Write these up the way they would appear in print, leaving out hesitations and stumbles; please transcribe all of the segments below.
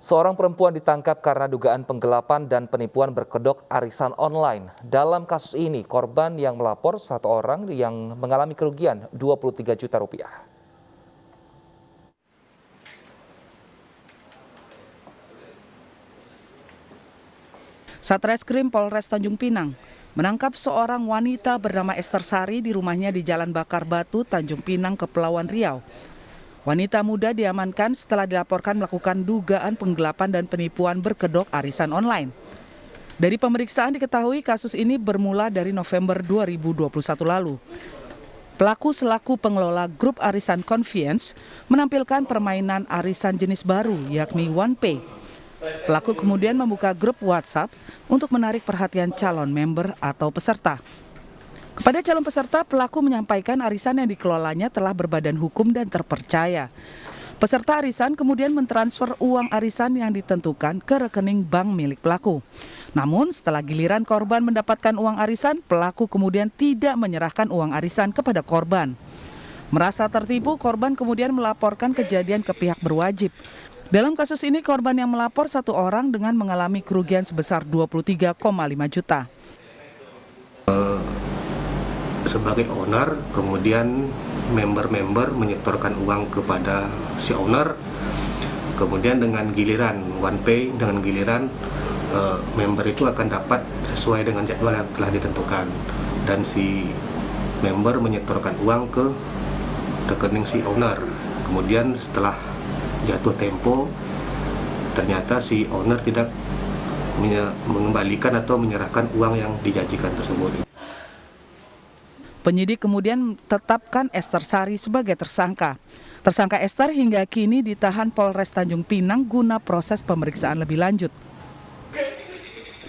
Seorang perempuan ditangkap karena dugaan penggelapan dan penipuan berkedok arisan online. Dalam kasus ini, korban yang melapor satu orang yang mengalami kerugian 23 juta rupiah. Satreskrim Polres Tanjung Pinang menangkap seorang wanita bernama Esther Sari di rumahnya di Jalan Bakar Batu, Tanjung Pinang, Kepulauan Riau. Wanita muda diamankan setelah dilaporkan melakukan dugaan penggelapan dan penipuan berkedok arisan online. Dari pemeriksaan diketahui kasus ini bermula dari November 2021 lalu. Pelaku selaku pengelola grup arisan Convenience menampilkan permainan arisan jenis baru yakni OnePay. Pelaku kemudian membuka grup WhatsApp untuk menarik perhatian calon member atau peserta. Kepada calon peserta, pelaku menyampaikan arisan yang dikelolanya telah berbadan hukum dan terpercaya. Peserta arisan kemudian mentransfer uang arisan yang ditentukan ke rekening bank milik pelaku. Namun setelah giliran korban mendapatkan uang arisan, pelaku kemudian tidak menyerahkan uang arisan kepada korban. Merasa tertipu, korban kemudian melaporkan kejadian ke pihak berwajib. Dalam kasus ini, korban yang melapor satu orang dengan mengalami kerugian sebesar 23,5 juta. Sebagai owner, kemudian member-member menyetorkan uang kepada si owner, kemudian dengan giliran OnePay, dengan giliran member itu akan dapat sesuai dengan jadwal yang telah ditentukan, dan si member menyetorkan uang ke rekening si owner. Kemudian setelah jatuh tempo, ternyata si owner tidak mengembalikan atau menyerahkan uang yang dijanjikan tersebut. Penyidik kemudian tetapkan Esther Sari sebagai tersangka. Tersangka Esther hingga kini ditahan Polres Tanjung Pinang guna proses pemeriksaan lebih lanjut.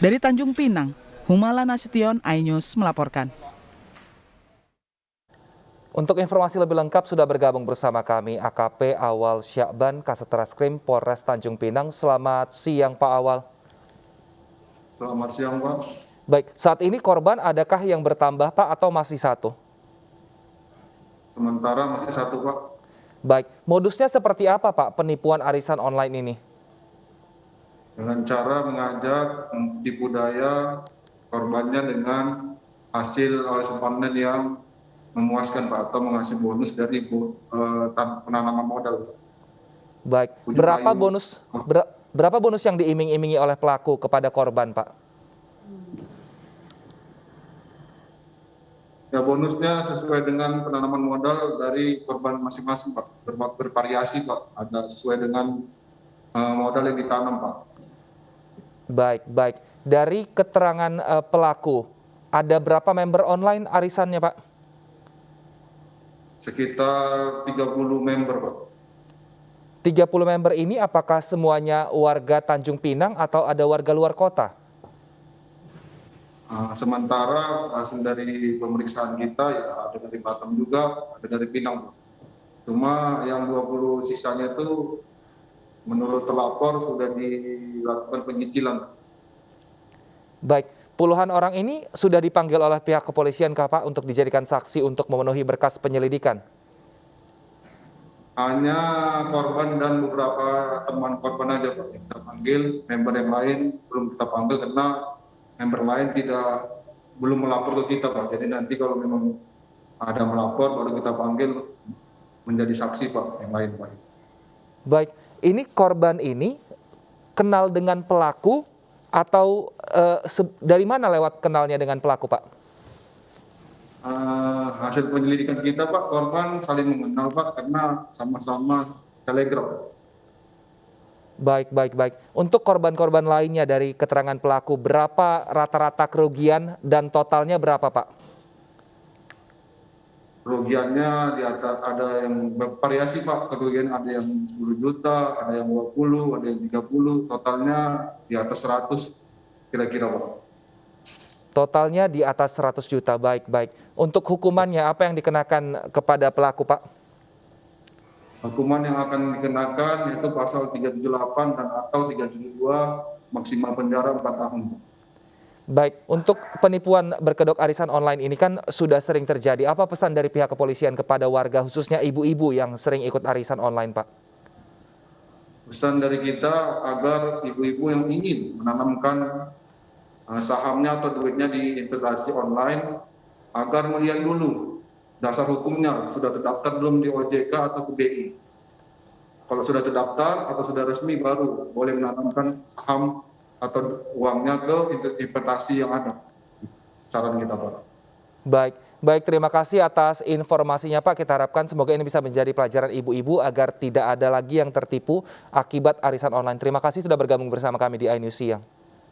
Dari Tanjung Pinang, Humala Nasution, iNews melaporkan. Untuk informasi lebih lengkap sudah bergabung bersama kami AKP Awal Syakban, Kasatreskrim Polres Tanjung Pinang. Selamat siang Pak Awal. Selamat siang Pak. Baik, saat ini korban adakah yang bertambah Pak atau masih satu? Sementara masih satu Pak. Baik, modusnya seperti apa Pak penipuan arisan online ini? Dengan cara mengajak tipu daya korbannya dengan hasil arisan online yang memuaskan Pak, atau mengasih bonus dari penanaman modal. Baik, berapa bonus yang diiming-imingi oleh pelaku kepada korban Pak? Ya, bonusnya sesuai dengan penanaman modal dari korban masing-masing Pak, bervariasi Pak, ada sesuai dengan modal yang ditanam Pak. Baik. Dari keterangan pelaku, ada berapa member online arisannya Pak? Sekitar 30 member Pak. 30 member ini apakah semuanya warga Tanjung Pinang atau ada warga luar kota? Sementara hasil dari pemeriksaan kita ya ada dari Batam juga, ada dari Pinang. Cuma yang 20 sisanya itu menurut telapor sudah dilakukan penyicilan. Baik, puluhan orang ini sudah dipanggil oleh pihak kepolisian Pak untuk dijadikan saksi untuk memenuhi berkas penyelidikan? Hanya korban dan beberapa teman korban aja Pak yang kita panggil, member yang lain belum kita panggil karena member lain belum melapor ke kita Pak. Jadi nanti kalau memang ada melapor baru kita panggil menjadi saksi Pak yang lain Pak. Baik, ini korban ini kenal dengan pelaku atau dari mana lewat kenalnya dengan pelaku Pak? Hasil penyelidikan kita Pak, korban saling mengenal Pak karena sama-sama Telegram. Baik. Untuk korban-korban lainnya dari keterangan pelaku, berapa rata-rata kerugian dan totalnya berapa Pak? Kerugiannya di atas, ada yang bervariasi Pak, kerugian ada yang 10 juta, ada yang 20, ada yang 30, totalnya di atas 100 kira-kira Pak. Totalnya di atas 100 juta, baik. Untuk hukumannya apa yang dikenakan kepada pelaku Pak? Hukuman yang akan dikenakan yaitu pasal 378 dan atau 372 maksimal penjara 4 tahun. Baik, untuk penipuan berkedok arisan online ini kan sudah sering terjadi. Apa pesan dari pihak kepolisian kepada warga khususnya ibu-ibu yang sering ikut arisan online Pak? Pesan dari kita agar ibu-ibu yang ingin menanamkan sahamnya atau duitnya di investasi online agar melihat dulu dasar hukumnya sudah terdaftar belum di OJK atau ke BI. Kalau sudah terdaftar atau sudah resmi baru boleh menanamkan saham atau uangnya ke investasi yang ada. Saran kita, Pak. Baik, terima kasih atas informasinya Pak. Kita harapkan semoga ini bisa menjadi pelajaran ibu-ibu agar tidak ada lagi yang tertipu akibat arisan online. Terima kasih sudah bergabung bersama kami di iNews Siang.